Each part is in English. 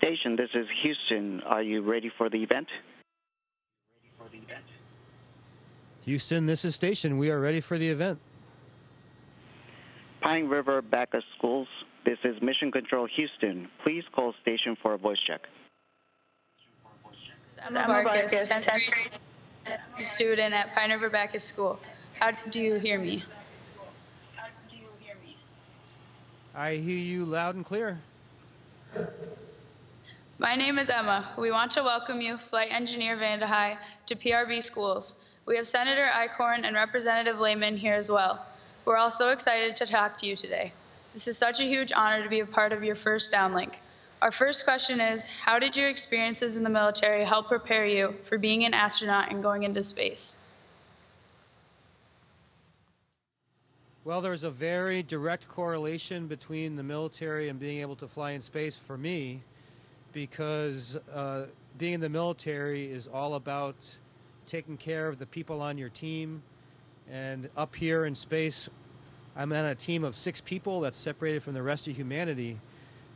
Station, this is Houston. Are you ready for the event? Houston, this is Station. We are ready for the event. Pine River Backus Schools, this is Mission Control Houston. Please call station for a voice check. Emma Barkus, 10th grade student at Pine River Backus School. How do you hear me? I hear you loud and clear. My name is Emma. We want to welcome you, Flight Engineer Vandehei, to PRB Schools. We have Senator Eichhorn and Representative Lehman here as well. We're all so excited to talk to you today. This is such a huge honor to be a part of your first downlink. Our first question is, how did your experiences in the military help prepare you for being an astronaut and going into space? Well, there's a very direct correlation between the military and being able to fly in space for me, because being in the military is all about taking care of the people on your team. And up here in space, I'm on a team of 6 people that's separated from the rest of humanity.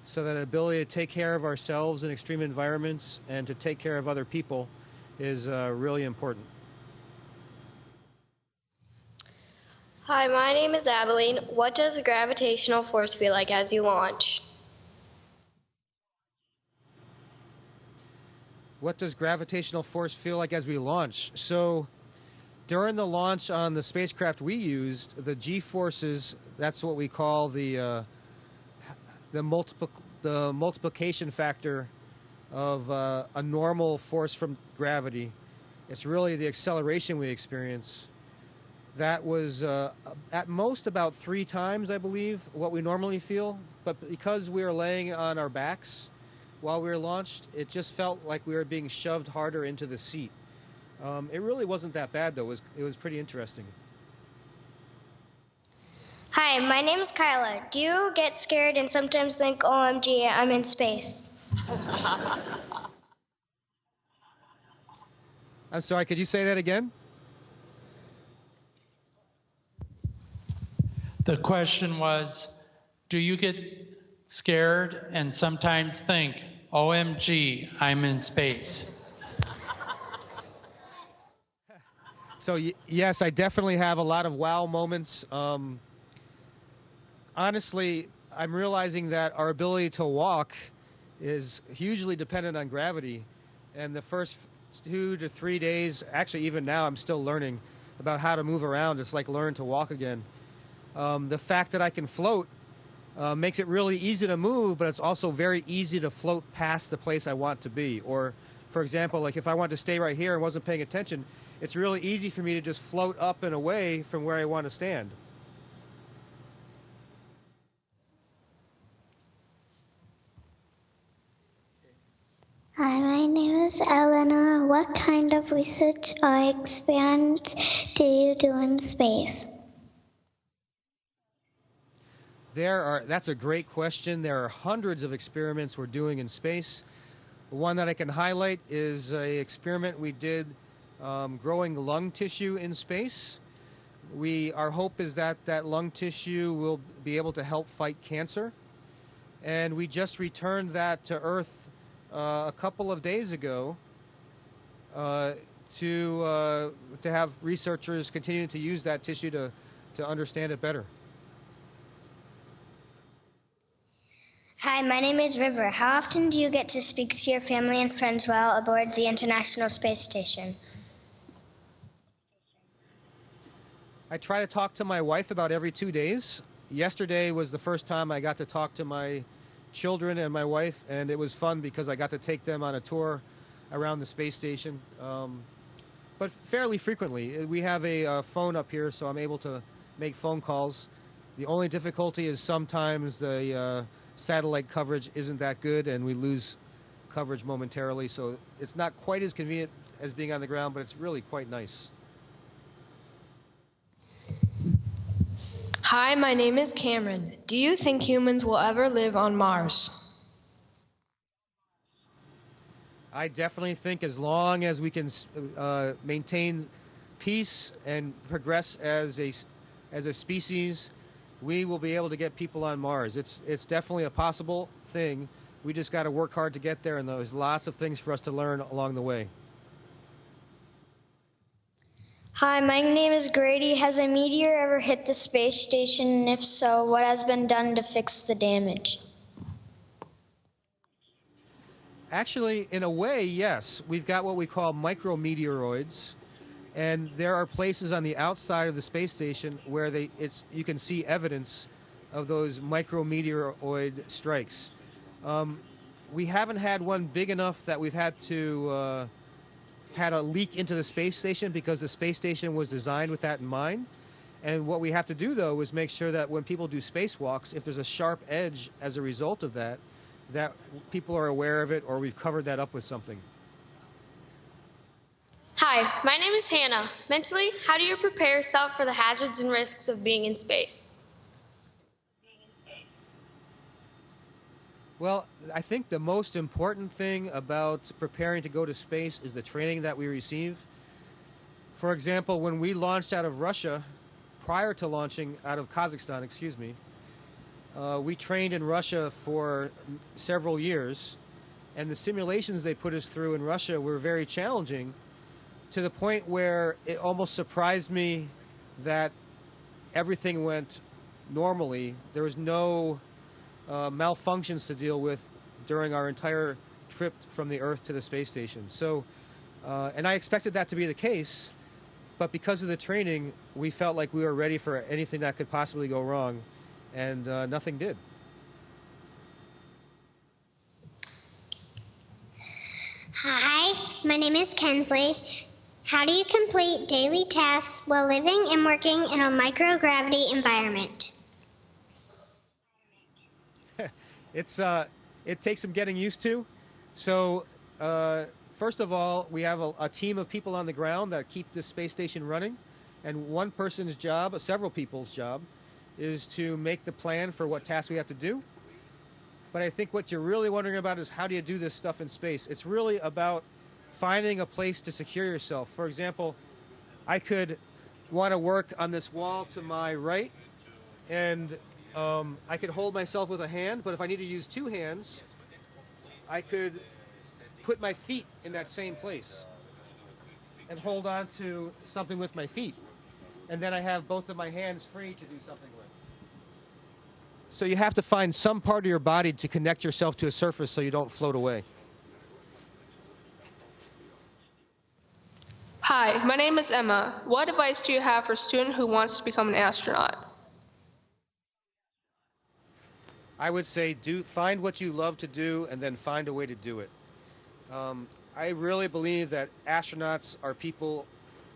So that ability to take care of ourselves in extreme environments and to take care of other people is really important. Hi, my name is Abilene. What does the gravitational force feel like as you launch? What does gravitational force feel like as we launch? So during the launch on the spacecraft we used, the G-forces, that's what we call the multiplication factor of a normal force from gravity. It's really the acceleration we experience. That was at most about 3 times, I believe, what we normally feel. But because we were laying on our backs while we were launched, it just felt like we were being shoved harder into the seat. It really wasn't that bad, though. It was pretty interesting. Hi, my name is Kyla. Do you get scared and sometimes think, OMG, I'm in space? I'm sorry, could you say that again? The question was, do you get scared and sometimes think, OMG, I'm in space? So yes, I definitely have a lot of wow moments. Honestly, I'm realizing that our ability to walk is hugely dependent on gravity. And the first 2 to 3 days, actually even now I'm still learning about how to move around. It's like learn to walk again. The fact that I can float makes it really easy to move, but it's also very easy to float past the place I want to be. Or, for example, like if I wanted to stay right here and wasn't paying attention, it's really easy for me to just float up and away from where I want to stand. Hi, my name is Eleanor. What kind of research or experiments do you do in space? That's a great question. There are hundreds of experiments we're doing in space. One that I can highlight is an experiment we did growing lung tissue in space. Our hope is that that lung tissue will be able to help fight cancer. And we just returned that to Earth a couple of days ago to have researchers continue to use that tissue to understand it better. Hi, my name is River. How often do you get to speak to your family and friends while aboard the International Space Station? I try to talk to my wife about every 2 days. Yesterday was the first time I got to talk to my children and my wife, and it was fun because I got to take them on a tour around the space station. But fairly frequently. We have a phone up here, so I'm able to make phone calls. The only difficulty is sometimes the satellite coverage isn't that good, and we lose coverage momentarily, so it's not quite as convenient as being on the ground, but it's really quite nice. Hi, my name is Cameron. Do you think humans will ever live on Mars? I definitely think as long as we can maintain peace and progress as a species, we will be able to get people on Mars. It's definitely a possible thing. We just got to work hard to get there, and there's lots of things for us to learn along the way. Hi, my name is Grady. Has a meteor ever hit the space station? And if so, what has been done to fix the damage? Actually, in a way, yes. We've got what we call micrometeoroids, and there are places on the outside of the space station where you can see evidence of those micrometeoroid strikes. We haven't had one big enough that we've had to had a leak into the space station, because the space station was designed with that in mind. And what we have to do, though, is make sure that when people do spacewalks, if there's a sharp edge as a result of that, that people are aware of it, or we've covered that up with something. Hi, my name is Hannah. Mentally, how do you prepare yourself for the hazards and risks of being in space? Well, I think the most important thing about preparing to go to space is the training that we receive. For example, when we launched out of Russia, prior to launching out of Kazakhstan, we trained in Russia for several years, and the simulations they put us through in Russia were very challenging, to the point where it almost surprised me that everything went normally. There was no malfunctions to deal with during our entire trip from the Earth to the space station. So, and I expected that to be the case, but because of the training, we felt like we were ready for anything that could possibly go wrong, and nothing did. Hi, my name is Kensley. How do you complete daily tasks while living and working in a microgravity environment? It takes some getting used to. So first of all, we have a team of people on the ground that keep the space station running, and one person's job, several people's job, is to make the plan for what tasks we have to do. But I think what you're really wondering about is, how do you do this stuff in space? It's really about finding a place to secure yourself. For example, I could want to work on this wall to my right, and I could hold myself with a hand, but if I need to use two hands, I could put my feet in that same place and hold on to something with my feet. And then I have both of my hands free to do something with. So you have to find some part of your body to connect yourself to a surface so you don't float away. Hi, my name is Emma. What advice do you have for a student who wants to become an astronaut? I would say find what you love to do, and then find a way to do it. I really believe that astronauts are people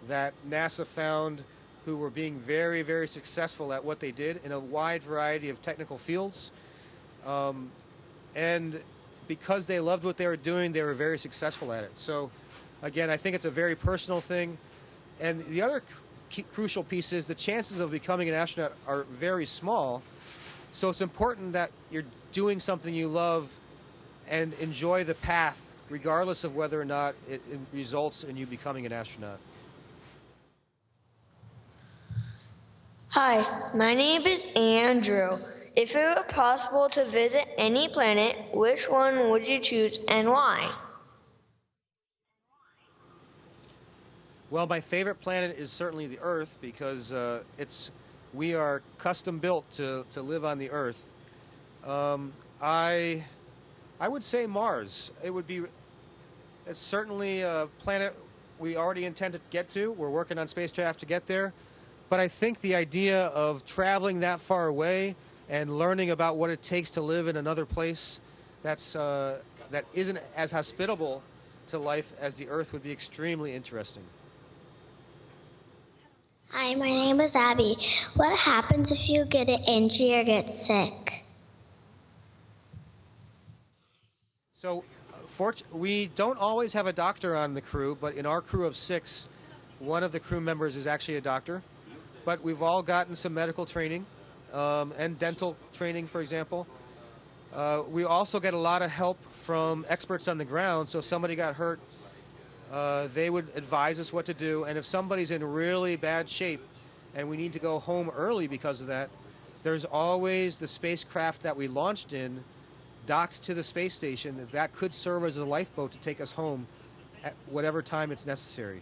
that NASA found who were being very, very successful at what they did in a wide variety of technical fields. And because they loved what they were doing, they were very successful at it. So again, I think it's a very personal thing. And the other crucial piece is the chances of becoming an astronaut are very small. So it's important that you're doing something you love and enjoy the path, regardless of whether or not it results in you becoming an astronaut. Hi, my name is Andrew. If it were possible to visit any planet, which one would you choose and why? Well, my favorite planet is certainly the Earth, because we are custom built to live on the Earth. I would say Mars. It's certainly a planet we already intend to get to. We're working on spacecraft to get there. But I think the idea of traveling that far away and learning about what it takes to live in another place that isn't as hospitable to life as the Earth would be extremely interesting. Hi, my name is Abby. What happens if you get an injury or get sick? So, we don't always have a doctor on the crew, but in our crew of 6, one of the crew members is actually a doctor. But we've all gotten some medical training and dental training, for example. We also get a lot of help from experts on the ground. So if somebody got hurt, they would advise us what to do. And if somebody's in really bad shape and we need to go home early because of that, there's always the spacecraft that we launched in docked to the space station, that could serve as a lifeboat to take us home at whatever time it's necessary.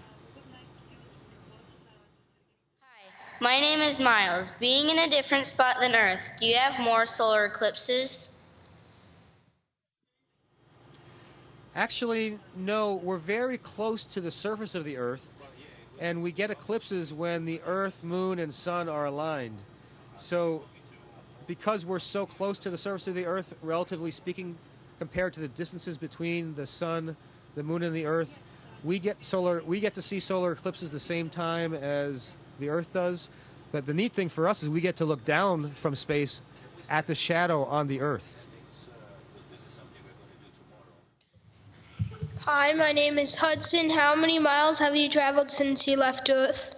Hi, my name is Miles. Being in a different spot than Earth, do you have more solar eclipses? Actually, no, we're very close to the surface of the Earth, and we get eclipses when the Earth, Moon, and Sun are aligned. So, because we're so close to the surface of the Earth, relatively speaking, compared to the distances between the Sun, the Moon, and the Earth, we get to see solar eclipses the same time as the Earth does. But the neat thing for us is we get to look down from space at the shadow on the Earth. Hi, my name is Hudson. How many miles have you traveled since you left Earth?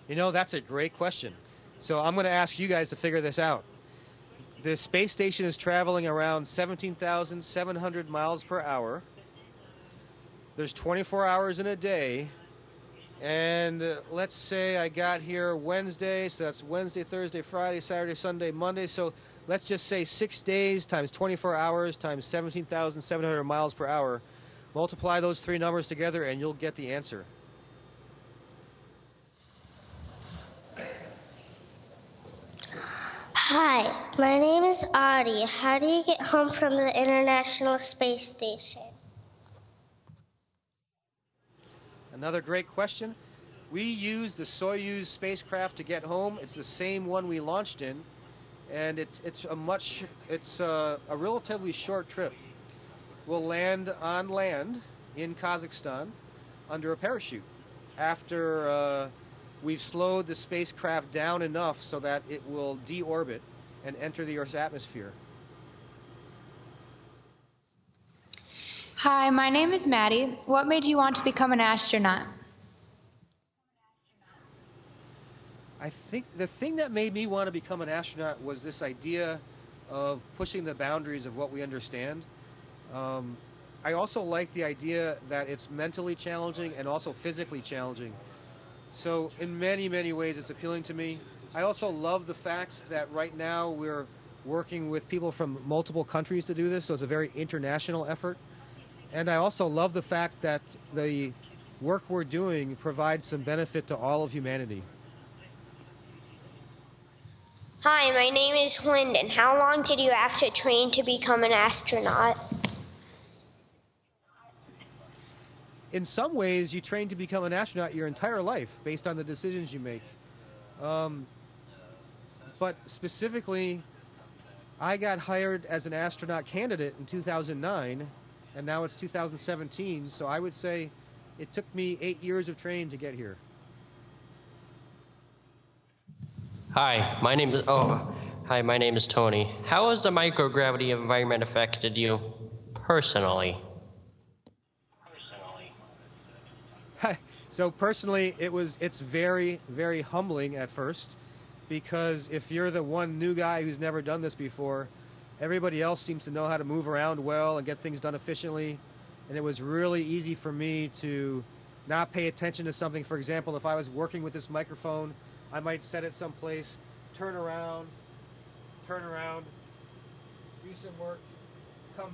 You know, that's a great question. So I'm going to ask you guys to figure this out. The space station is traveling around 17,700 miles per hour. There's 24 hours in a day. And let's say I got here Wednesday, so that's Wednesday, Thursday, Friday, Saturday, Sunday, Monday. So let's just say 6 days times 24 hours times 17,700 miles per hour. Multiply those three numbers together and you'll get the answer. Hi, my name is Audie. How do you get home from the International Space Station? Another great question. We use the Soyuz spacecraft to get home. It's the same one we launched in, and it's a relatively short trip. We'll land on land in Kazakhstan under a parachute after we've slowed the spacecraft down enough so that it will deorbit and enter the Earth's atmosphere. Hi, my name is Maddie. What made you want to become an astronaut? I think the thing that made me want to become an astronaut was this idea of pushing the boundaries of what we understand. I also like the idea that it's mentally challenging and also physically challenging. So in many, many ways it's appealing to me. I also love the fact that right now we're working with people from multiple countries to do this, so it's a very international effort. And I also love the fact that the work we're doing provides some benefit to all of humanity. Hi, my name is Lyndon. How long did you have to train to become an astronaut? In some ways, you train to become an astronaut your entire life based on the decisions you make. But specifically, I got hired as an astronaut candidate in 2009, and now it's 2017, so I would say it took me 8 years of training to get here. Hi, my name is Tony. How has the microgravity environment affected you personally? So personally, it's very, very humbling at first, because if you're the one new guy who's never done this before, everybody else seems to know how to move around well and get things done efficiently, and it was really easy for me to not pay attention to something. For example, if I was working with this microphone, I might set it someplace, turn around, do some work, come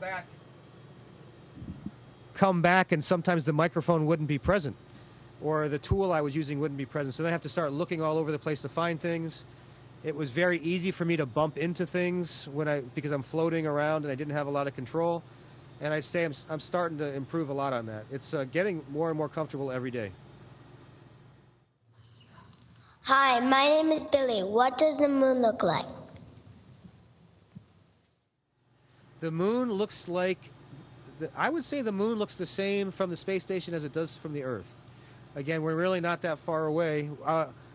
back, and sometimes the microphone wouldn't be present, or the tool I was using wouldn't be present. So then I have to start looking all over the place to find things. It was very easy for me to bump into things because I'm floating around and I didn't have a lot of control. And I'd say I'm starting to improve a lot on that. It's getting more and more comfortable every day. Hi, my name is Billy. What does the moon look like? The moon looks like, I would say the moon looks the same from the space station as it does from the Earth. Again, we're really not that far away.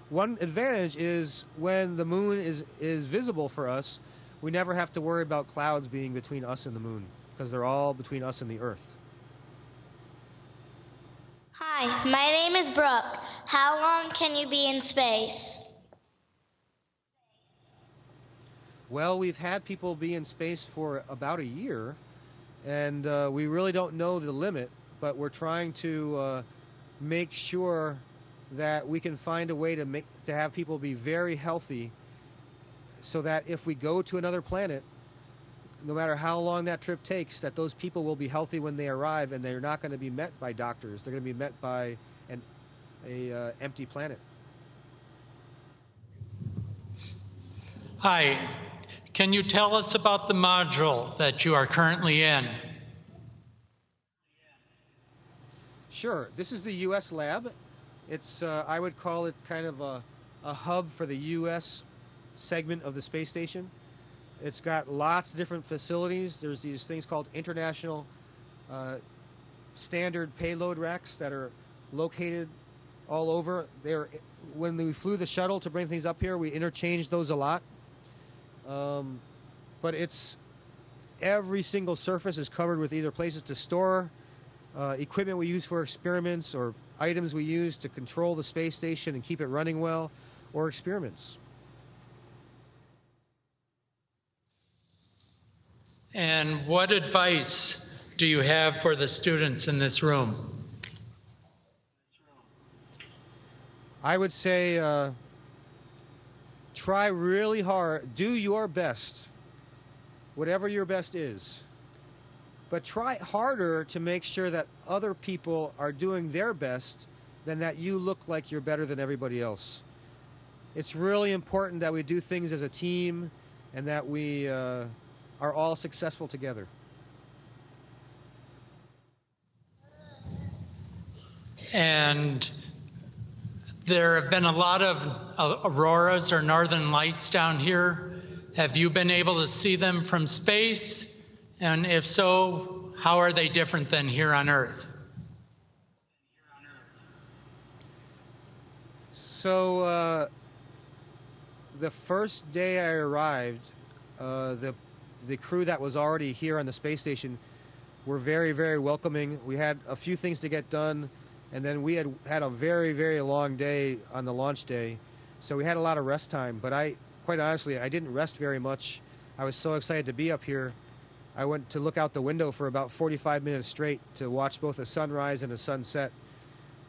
One advantage is when the moon is visible for us, we never have to worry about clouds being between us and the moon, because they're all between us and the Earth. Hi, my name is Brooke. How long can you be in space? Well, we've had people be in space for about a year, and we really don't know the limit, but we're trying to make sure that we can find a way to have people be very healthy so that if we go to another planet, no matter how long that trip takes, that those people will be healthy when they arrive, and they're not going to be met by doctors. They're going to be met by an empty planet. Hi, can you tell us about the module that you are currently in? Sure. This is the U.S. lab. It's, I would call it kind of a hub for the U.S. segment of the space station. It's got lots of different facilities. There's these things called international standard payload racks that are located all over. When we flew the shuttle to bring things up here, we interchanged those a lot. But every single surface is covered with either places to store equipment we use for experiments, or items we use to control the space station and keep it running well, or experiments. And what advice do you have for the students in this room? I would say try really hard, do your best, whatever your best is. But try harder to make sure that other people are doing their best than that you look like you're better than everybody else. It's really important that we do things as a team and that we are all successful together. And there have been a lot of auroras or northern lights down here. Have you been able to see them from space? And if so, how are they different than here on Earth? So the first day I arrived, the crew that was already here on the space station were very, very welcoming. We had a few things to get done, and then we had a very, very long day on the launch day, so we had a lot of rest time. But quite honestly, I didn't rest very much. I was so excited to be up here. I went to look out the window for about 45 minutes straight to watch both a sunrise and a sunset.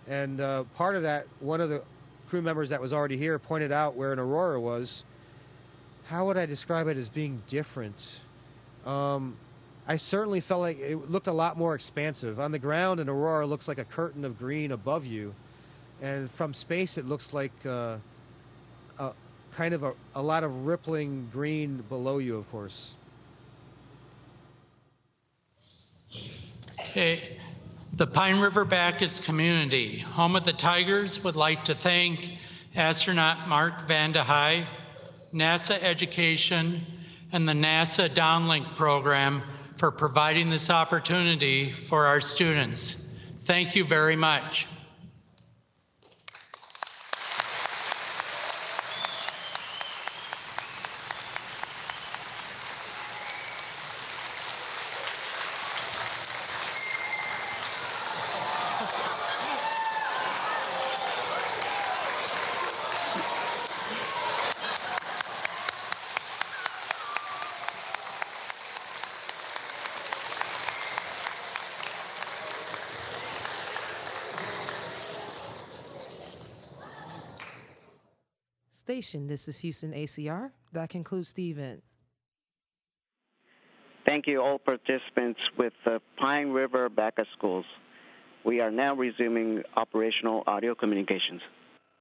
And part of that, one of the crew members that was already here pointed out where an aurora was. How would I describe it as being different? I certainly felt like it looked a lot more expansive. On the ground, an aurora looks like a curtain of green above you. And from space, it looks like kind of a lot of rippling green below you, of course. Okay. The Pine River Bacchus community, home of the Tigers, would like to thank astronaut Mark Vande Hei, NASA Education, and the NASA Downlink program for providing this opportunity for our students. Thank you very much. Station. This is Houston ACR. That concludes the event. Thank you, all participants with the Pine River Bacchus Schools. We are now resuming operational audio communications.